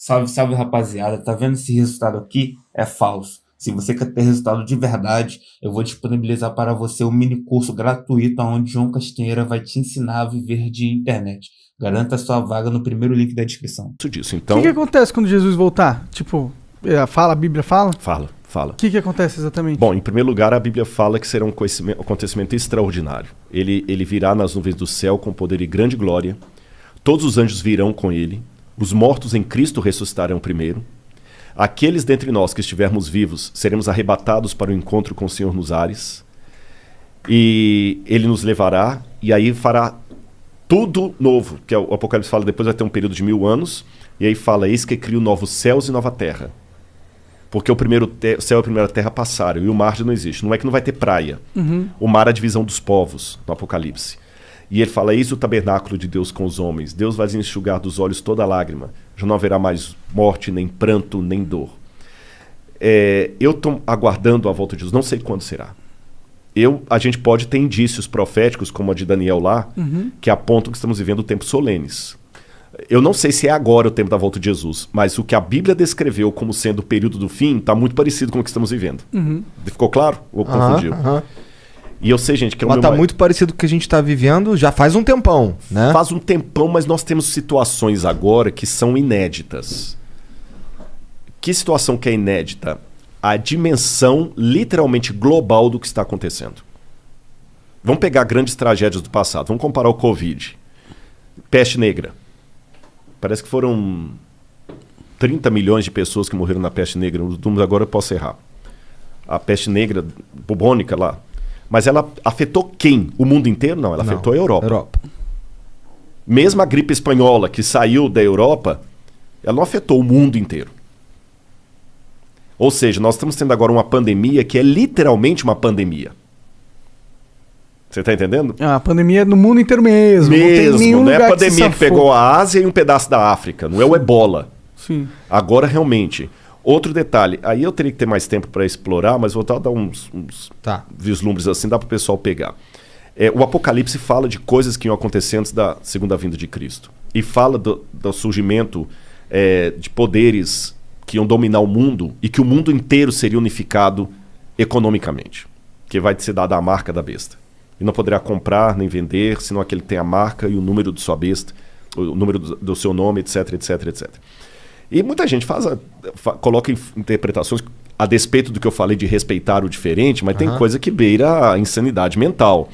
Salve, salve, rapaziada. Tá vendo esse resultado aqui? É falso. Se você quer ter resultado de verdade, eu vou disponibilizar para você um mini curso gratuito onde João Castanheira vai te ensinar a viver de internet. Garanta sua vaga no primeiro link da descrição. Disso. O Então, que acontece quando Jesus voltar? Tipo, a Bíblia fala? fala. O que acontece exatamente? Bom, em primeiro lugar, a Bíblia fala que será um acontecimento extraordinário. Ele virá nas nuvens do céu com poder e grande glória. Todos os anjos virão com ele. Os mortos em Cristo ressuscitarão primeiro. Aqueles dentre nós que estivermos vivos seremos arrebatados para o encontro com o Senhor nos ares. E ele nos levará e aí fará tudo novo. Que o Apocalipse fala, depois vai ter um período de 1000 anos. E aí fala, eis que crio novos céus e nova terra. Porque o primeiro céu e a primeira terra passaram e o mar já não existe. Não é que não vai ter praia. O mar é a divisão dos povos, no Apocalipse. E ele fala, eis o tabernáculo de Deus com os homens. Deus vai enxugar dos olhos toda lágrima. Já não haverá mais morte, nem pranto, nem dor. Eu estou aguardando a volta de Jesus. Não sei quando será. A gente pode ter indícios proféticos, como a de Daniel lá, que apontam que estamos vivendo tempos solenes. Eu não sei se é agora o tempo da volta de Jesus, mas o que a Bíblia descreveu como sendo o período do fim está muito parecido com o que estamos vivendo. Ficou claro? Ou confundiu? E eu sei, gente, que Mas tá muito parecido com o que a gente tá vivendo já faz um tempão, né? Faz um tempão, mas nós temos situações agora que são inéditas. Que situação que é inédita? A dimensão literalmente global do que está acontecendo. Vamos pegar grandes tragédias do passado. Vamos comparar o Covid. Peste negra. Parece que foram 30 milhões de pessoas que morreram na peste negra. Os números agora eu posso errar. A peste negra bubônica lá. Mas ela afetou quem? O mundo inteiro? Não, ela afetou a Europa. Mesmo a gripe espanhola, que saiu da Europa, ela não afetou o mundo inteiro. Ou seja, nós estamos tendo agora uma pandemia que é literalmente uma pandemia. Você está entendendo? A pandemia é no mundo inteiro mesmo. Não tem nenhum não é lugar a pandemia que pegou a Ásia e um pedaço da África. Não é o Ebola. Sim. Agora, realmente... Outro detalhe, aí eu teria que ter mais tempo para explorar, mas vou dar uns vislumbres assim, dá para o pessoal pegar. O Apocalipse fala de coisas que iam acontecer antes da segunda vinda de Cristo. E fala do surgimento de poderes que iam dominar o mundo e que o mundo inteiro seria unificado economicamente. Que vai ser dada a marca da besta. E não poderá comprar nem vender, senão aquele que tem a marca e o número de sua besta, o número do seu nome, etc, etc, etc. E muita gente coloca interpretações a despeito do que eu falei de respeitar o diferente, mas tem coisa que beira a insanidade mental.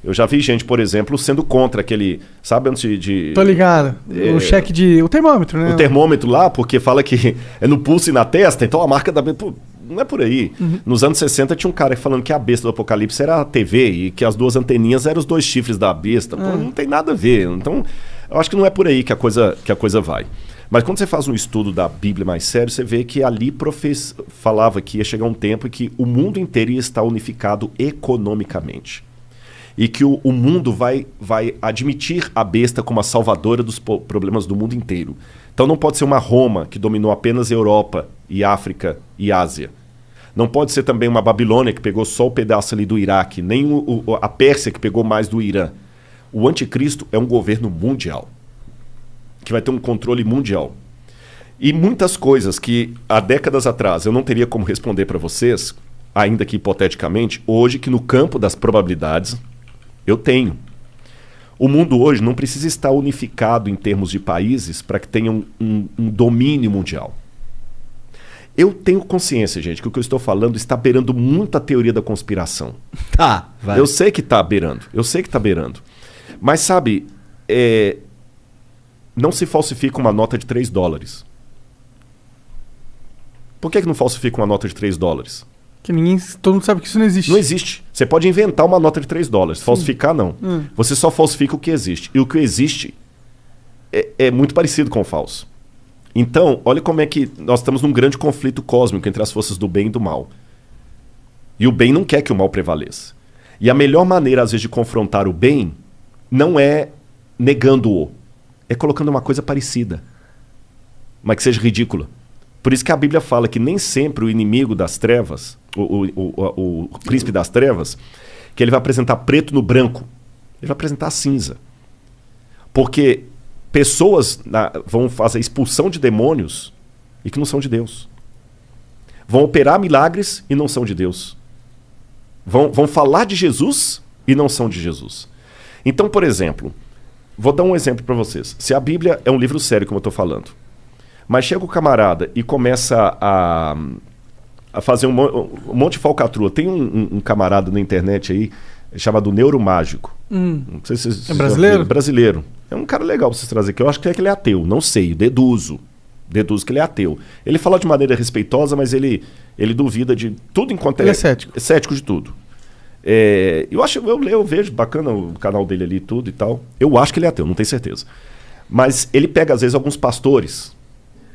Eu já vi gente, por exemplo, sendo contra aquele... Sabe antes de... Tô ligado. O cheque de... O termômetro, né? O termômetro lá, porque fala que é no pulso e na testa, então a marca da... Pô, não é por aí. Nos anos 60 tinha um cara falando que a besta do Apocalipse era a TV e que as duas anteninhas eram os dois chifres da besta. Pô, não tem nada a ver. Então, eu acho que não é por aí que a coisa vai. Mas quando você faz um estudo da Bíblia mais sério, você vê que ali falava que ia chegar um tempo em que o mundo inteiro ia estar unificado economicamente. E que o mundo vai admitir a besta como a salvadora dos problemas do mundo inteiro. Então não pode ser uma Roma que dominou apenas Europa e África e Ásia. Não pode ser também uma Babilônia que pegou só o pedaço ali do Iraque, nem a Pérsia que pegou mais do Irã. O anticristo é um governo mundial, que vai ter um controle mundial. E muitas coisas que há décadas atrás eu não teria como responder para vocês, ainda que hipoteticamente, hoje que no campo das probabilidades eu tenho. O mundo hoje não precisa estar unificado em termos de países para que tenha um domínio mundial. Eu tenho consciência, gente, que o que eu estou falando está beirando muito a teoria da conspiração. Vai. Eu sei que está beirando, Mas sabe, não se falsifica uma nota de $3. Por que não falsifica uma nota de $3? Que todo mundo sabe que isso não existe. Não existe. Você pode inventar uma nota de $3. Falsificar, não. Você só falsifica o que existe. E o que existe é muito parecido com o falso. Então, olha como é que nós estamos num grande conflito cósmico entre as forças do bem e do mal. E o bem não quer que o mal prevaleça. E a melhor maneira, às vezes, de confrontar o bem não é negando-o. É colocando uma coisa parecida, mas que seja ridícula. Por isso que a Bíblia fala que nem sempre o inimigo das trevas, o príncipe das trevas, que ele vai apresentar preto no branco. Ele vai apresentar cinza. Porque pessoas vão fazer expulsão de demônios e que não são de Deus. Vão operar milagres e não são de Deus. Vão falar de Jesus e não são de Jesus. Então, por exemplo, vou dar um exemplo para vocês. Se a Bíblia é um livro sério, como eu estou falando, mas chega o camarada e começa a fazer um monte de falcatrua. Tem um camarada na internet aí chamado Neuromágico. Não sei se vocês é brasileiro? Brasileiro. É um cara legal pra vocês trazerem aqui. Eu acho que ele é ateu. Não sei, deduzo que ele é ateu. Ele fala de maneira respeitosa, mas ele duvida de tudo enquanto ele é cético. É cético de tudo. Eu vejo bacana o canal dele ali e tudo e tal. Eu acho que ele é ateu, não tenho certeza. Mas ele pega, às vezes, alguns pastores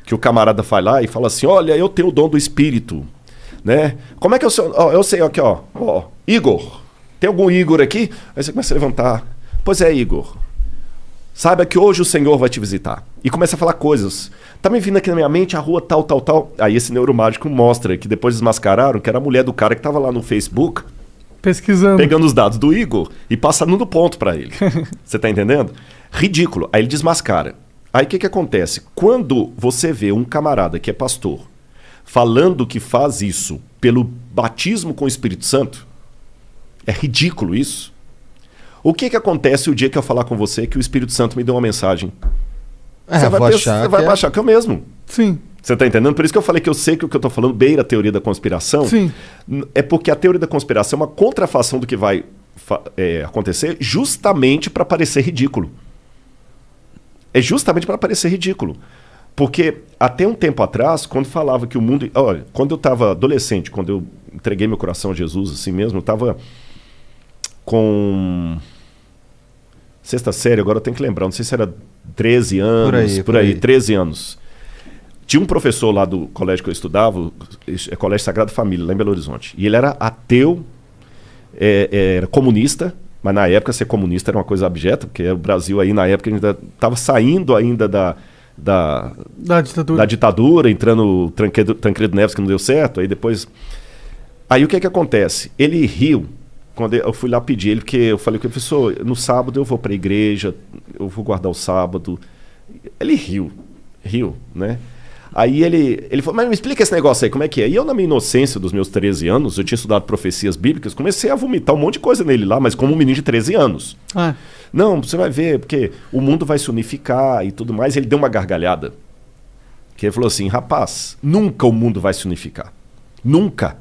que o camarada vai lá e fala assim: olha, eu tenho o dom do espírito. Né? Como é que eu sei? Eu sei aqui, ó. Igor. Tem algum Igor aqui? Aí você começa a levantar. Pois é, Igor. Saiba que hoje o Senhor vai te visitar. E começa a falar coisas. Tá me vindo aqui na minha mente a rua tal, tal, tal. Aí esse neuromágico mostra que depois desmascararam que era a mulher do cara que tava lá no Facebook pesquisando, pegando os dados do Igor e passando no ponto para ele. Você tá entendendo? Ridículo. Aí ele desmascara. Aí o que acontece? Quando você vê um camarada que é pastor falando que faz isso pelo batismo com o Espírito Santo, é ridículo isso. O que acontece o dia que eu falar com você que o Espírito Santo me deu uma mensagem? Você vai achar que é o mesmo. Sim. Você tá entendendo? Por isso que eu falei que eu sei que o que eu tô falando beira a teoria da conspiração. Sim. É porque a teoria da conspiração é uma contrafação do que vai acontecer justamente para parecer ridículo. É justamente para parecer ridículo. Porque até um tempo atrás, quando falava que o mundo... Olha, quando eu estava adolescente, quando eu entreguei meu coração a Jesus assim mesmo, eu estava com... sexta série, agora eu tenho que lembrar, não sei se era 13 anos, por aí 13 anos. Tinha um professor lá do colégio que eu estudava, Colégio Sagrada Família, lá em Belo Horizonte. E ele era ateu, era comunista, mas na época ser comunista era uma coisa abjeta, porque o Brasil aí na época ainda estava saindo ainda da ditadura, entrando Tancredo Neves, que não deu certo, aí depois... Aí o que acontece? Ele riu quando eu fui lá pedir ele, porque eu falei com ele, professor, no sábado eu vou para a igreja, eu vou guardar o sábado. Ele riu, né? Aí ele falou, mas me explica esse negócio aí, como é que é? E eu, na minha inocência dos meus 13 anos, eu tinha estudado profecias bíblicas, comecei a vomitar um monte de coisa nele lá, mas como um menino de 13 anos. Não, você vai ver, porque o mundo vai se unificar e tudo mais. Ele deu uma gargalhada, que ele falou assim, rapaz, nunca o mundo vai se unificar. Nunca.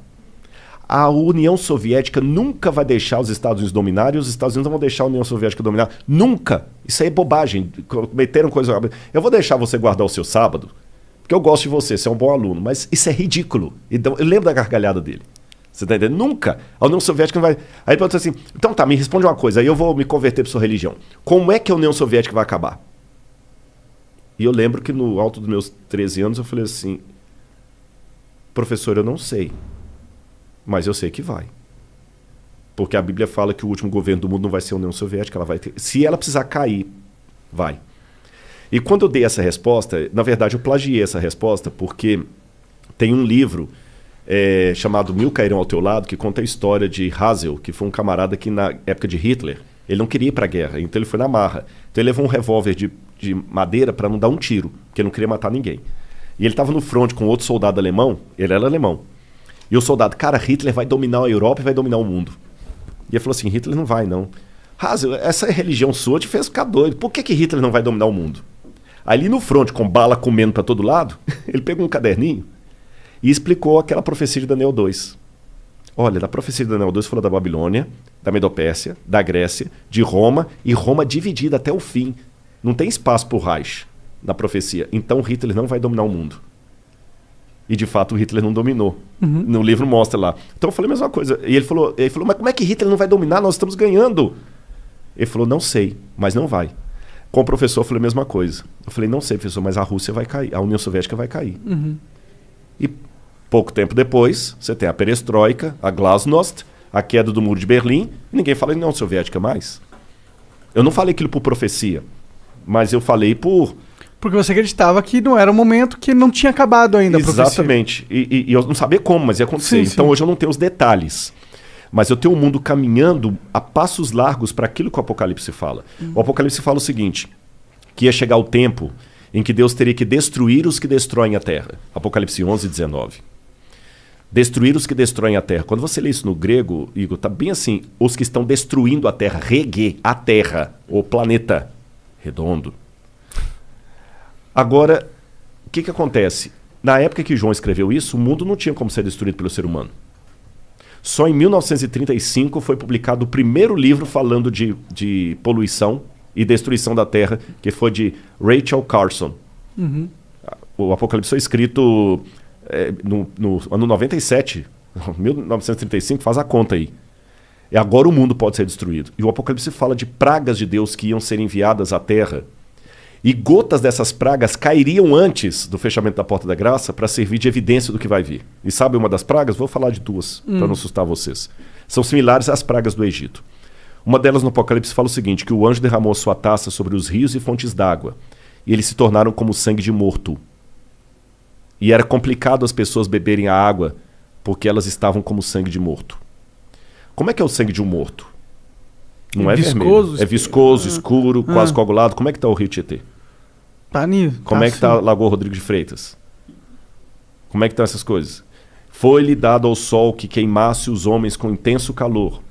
A União Soviética nunca vai deixar os Estados Unidos dominar e os Estados Unidos não vão deixar a União Soviética dominar. Nunca. Isso aí é bobagem. Cometeram coisa... Eu vou deixar você guardar o seu sábado, porque eu gosto de você, você é um bom aluno, mas isso é ridículo. Então, eu lembro da gargalhada dele. Você tá entendendo? Nunca. A União Soviética não vai... Aí ele perguntou assim, então tá, me responde uma coisa, aí eu vou me converter para sua religião. Como é que a União Soviética vai acabar? E eu lembro que no alto dos meus 13 anos eu falei assim, professor, eu não sei, mas eu sei que vai. Porque a Bíblia fala que o último governo do mundo não vai ser a União Soviética, ela vai ter... Se ela precisar cair, vai. E quando eu dei essa resposta, na verdade eu plagiei essa resposta, porque tem um livro chamado Mil Cairão ao Teu Lado, que conta a história de Hazel, que foi um camarada que na época de Hitler, ele não queria ir para a guerra, então ele foi na marra. Então ele levou um revólver de madeira para não dar um tiro, porque ele não queria matar ninguém. E ele estava no fronte com outro soldado alemão, ele era alemão. E o soldado, cara, Hitler vai dominar a Europa e vai dominar o mundo. E ele falou assim, Hitler não vai não. Hazel, essa religião sua te fez ficar doido, por que Hitler não vai dominar o mundo? Ali no fronte, com bala comendo para todo lado, ele pegou um caderninho e explicou aquela profecia de Daniel 2. Olha, da profecia de Daniel 2 falou da Babilônia, da Medopérsia, da Grécia, de Roma, e Roma dividida até o fim. Não tem espaço para o Reich na profecia. Então Hitler não vai dominar o mundo. E de fato o Hitler não dominou. No livro mostra lá. Então eu falei a mesma coisa. E ele falou, mas como é que Hitler não vai dominar? Nós estamos ganhando. Ele falou, não sei, mas não vai. Com o professor eu falei a mesma coisa. Eu falei, não sei, professor, mas a Rússia vai cair, a União Soviética vai cair. E pouco tempo depois, você tem a perestroika, a glasnost, a queda do Muro de Berlim, e ninguém fala em União Soviética mais. Eu não falei aquilo por profecia, mas eu falei por... Porque você acreditava que não era um momento que não tinha acabado ainda a profecia. Exatamente. E eu não sabia como, mas ia acontecer. Sim, então hoje eu não tenho os detalhes. Mas eu tenho um mundo caminhando a passos largos para aquilo que o Apocalipse fala. O Apocalipse fala o seguinte, que ia chegar o tempo em que Deus teria que destruir os que destroem a terra. Apocalipse 11, 19. Destruir os que destroem a terra. Quando você lê isso no grego, Igor, tá bem assim, os que estão destruindo a terra, regue, a terra, o planeta redondo. Agora, o que acontece? Na época que João escreveu isso, o mundo não tinha como ser destruído pelo ser humano. Só em 1935 foi publicado o primeiro livro falando de poluição e destruição da Terra, que foi de Rachel Carson. O Apocalipse foi escrito no ano 97, 1935, faz a conta aí. E agora o mundo pode ser destruído. E o Apocalipse fala de pragas de Deus que iam ser enviadas à Terra. E gotas dessas pragas cairiam antes do fechamento da Porta da Graça para servir de evidência do que vai vir. E sabe uma das pragas? Vou falar de duas, para não assustar vocês. São similares às pragas do Egito. Uma delas no Apocalipse fala o seguinte, que o anjo derramou sua taça sobre os rios e fontes d'água, e eles se tornaram como sangue de morto. E era complicado as pessoas beberem a água, porque elas estavam como sangue de morto. Como é que é o sangue de um morto? Não é vermelho. É viscoso, escuro, quase coagulado. Como é que está o Rio Tietê? Tá nisso. Como é que está a Lagoa Rodrigo de Freitas? Como é que estão essas coisas? Foi-lhe dado ao sol que queimasse os homens com intenso calor.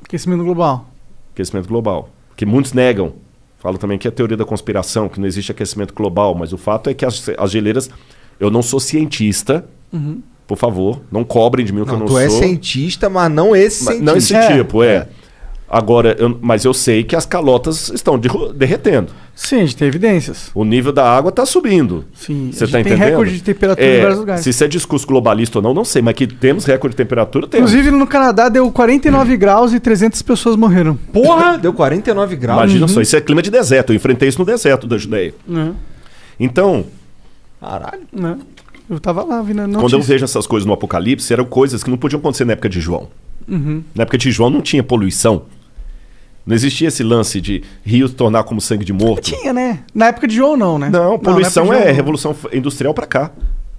Aquecimento global. Aquecimento global. Que muitos negam. Falam também que é teoria da conspiração, que não existe aquecimento global. Mas o fato é que as geleiras... Eu não sou cientista. Por favor, não cobrem de mim o que eu não sou. Tu é cientista, mas não esse cientista. Não esse tipo, Agora, mas eu sei que as calotas estão derretendo. Sim, a gente tem evidências. O nível da água está subindo. Sim, você está entendendo? Tem recorde de temperatura em vários lugares. Se isso é discurso globalista ou não, não sei. Mas que temos recorde de temperatura, temos. Inclusive, no Canadá deu 49 graus e 300 pessoas morreram. Porra! Deu 49 graus. Imagina só, isso é clima de deserto. Eu enfrentei isso no deserto da Judeia. Então... Caralho. Eu tava lá, vindo a notícia. Quando eu vejo essas coisas no Apocalipse, eram coisas que não podiam acontecer na época de João. Na época de João não tinha poluição. Não existia esse lance de rio se tornar como sangue de morto. Tinha, né? Na época de João não, né? Não, poluição é revolução industrial pra cá.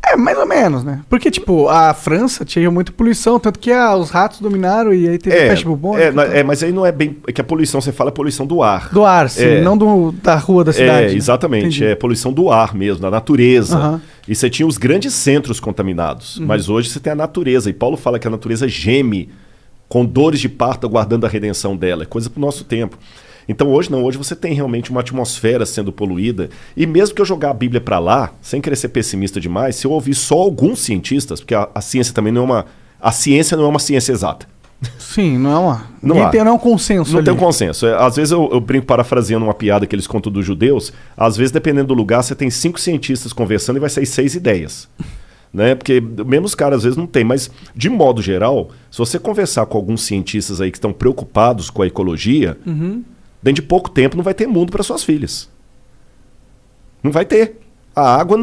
É, mais ou menos, né? Porque, tipo, a França tinha muita poluição, tanto que os ratos dominaram e aí teve peste bubônica. Mas aí não é bem... É que a poluição, você fala, é poluição do ar. Do ar, sim, não da rua da cidade. Exatamente. Entendi. É poluição do ar mesmo, da natureza. E você tinha os grandes centros contaminados. Mas hoje você tem a natureza. E Paulo fala que a natureza geme com dores de parto aguardando a redenção dela. É coisa pro nosso tempo. Então hoje não, hoje você tem realmente uma atmosfera sendo poluída, e mesmo que eu jogar a Bíblia para lá, sem querer ser pessimista demais, se eu ouvir só alguns cientistas, porque a ciência também não é uma... A ciência não é uma ciência exata. Sim, não é uma... Não é um consenso. Não tem um consenso. Às vezes eu brinco parafraseando uma piada que eles contam dos judeus, às vezes dependendo do lugar você tem 5 cientistas conversando e vai sair 6 ideias. Né? Porque mesmo os caras às vezes não tem, mas de modo geral, se você conversar com alguns cientistas aí que estão preocupados com a ecologia... Dentro de pouco tempo não vai ter mundo para suas filhas. Não vai ter. A água,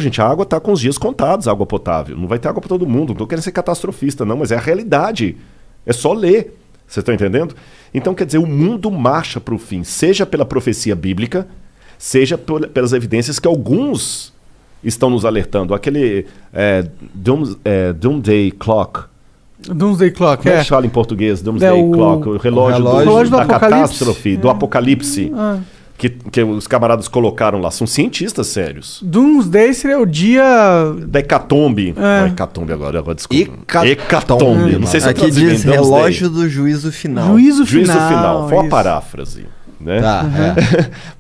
gente, a água está com os dias contados, a água potável. Não vai ter água para todo mundo. Não estou querendo ser catastrofista, não, mas é a realidade. É só ler. Vocês estão entendendo? Então, quer dizer, o mundo marcha para o fim, seja pela profecia bíblica, seja pelas evidências que alguns estão nos alertando. Aquele Doomsday Clock. Doomsday Clock, Como é que fala em português? Doomsday Clock, o relógio da catástrofe, do apocalipse, que os camaradas colocaram lá. São cientistas sérios. Doomsday seria o dia... Da hecatombe. Hecatombe agora desculpa. Hecatombe. Não sei se aqui diz relógio do juízo final. Juízo final. Foi uma paráfrase. Né?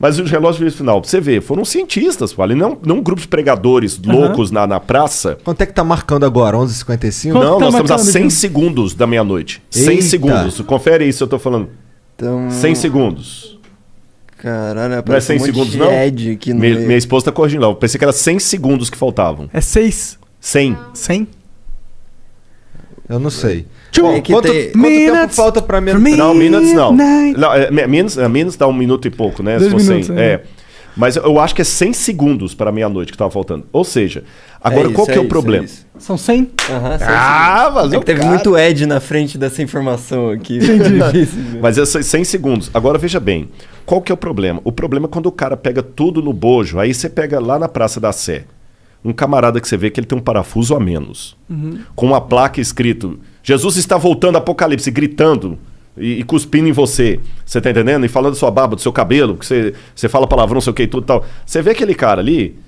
Mas o relógio do juízo final, pra você ver, foram cientistas, não um grupo de pregadores loucos na praça. Quanto é que tá marcando agora? 11h55? Não, nós estamos a 100 segundos da meia-noite. 100 segundos. Confere aí se eu tô falando. Então... 100 segundos. Caralho, não é 100 segundos, não? Minha esposa tá corrigindo lá. Eu pensei que era 100 segundos que faltavam. É 6. 100. 100? Eu não sei. Quanto tempo falta pra minha... Não, minutes não. Menos dá 1 minuto e pouco, né? 2 minutos. Mas eu acho que é 100 segundos para meia-noite que tava faltando. Ou seja, agora qual que é o problema? São 100? Mas teve muito Ed na frente dessa informação aqui. Mas é 100 segundos. Agora veja bem, qual que é o problema? O problema é quando o cara pega tudo no bojo, aí você pega lá na Praça da Sé, um camarada que você vê que ele tem um parafuso a menos, com uma placa escrito, Jesus está voltando, Apocalipse, gritando, e cuspindo em você. Você tá entendendo? E falando da sua barba, do seu cabelo, que você fala palavrão, não sei o que e tudo e tal. Você vê aquele cara ali,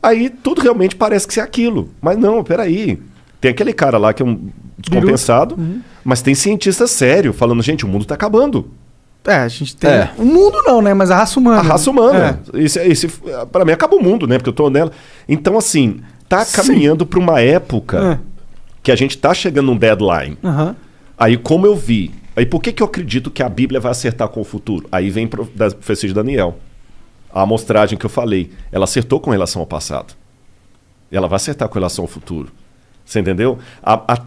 aí tudo realmente parece que é aquilo. Mas não, peraí. Tem aquele cara lá que é um descompensado, mas tem cientista sério falando, gente, o mundo tá acabando. A gente tem... O mundo não, né? Mas a raça humana. A raça humana. Pra mim acaba o mundo, né? Porque eu tô nela. Então, assim, tá caminhando pra uma época que a gente tá chegando num deadline. Aí, como eu vi... Aí, por que eu acredito que a Bíblia vai acertar com o futuro? Aí vem da profecia de Daniel. A amostragem que eu falei. Ela acertou com relação ao passado. Ela vai acertar com relação ao futuro. Você entendeu? A